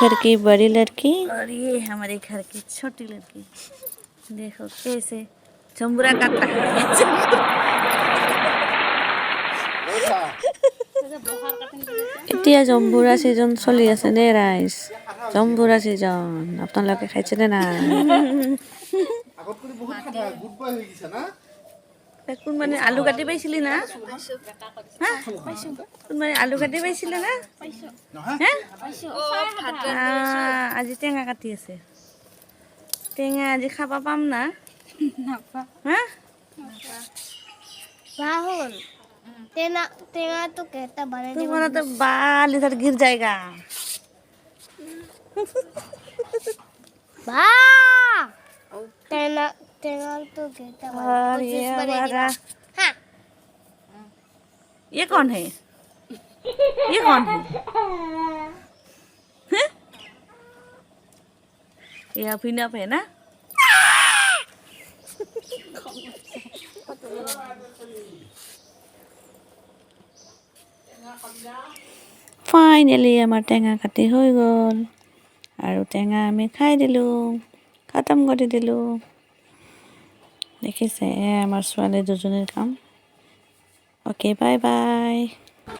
घर की बड़ी लड़की और ये हमारे घर की छोटी लड़की। देखो कैसे जम्बूरा काट रहा है। এতিয়া জম্বুৰা ছিজন চলি আছে নে ৰাইজ? জম্বুৰা ছিজন আপোনালোকে খাইছেনে নাই? কোন মানে আলু কাটি পাইছিলি না? কোন মানে আলু কাটি পাইছিলে না? আজি টেঙা কাটি আছে। টেঙা আজি খাবা পাম না? হা? राहुल तेना तेना तो कहता बने तुम्हारा तो बाल इधर गिर जाएगा। बा तेना तेना तो कहता और ये हमारा हाँ ये कौन है? ये कौन है? हैं? ये अभिनव है ना? ফাইনেলি আমাৰ টেঙা কাটি হৈ গ'ল আৰু টেঙা আমি খাই দিলোঁ, খতম কৰি দিলোঁ। দেখিছে আমাৰ ছোৱালী দুজনীৰ কাম। Okay bye bye.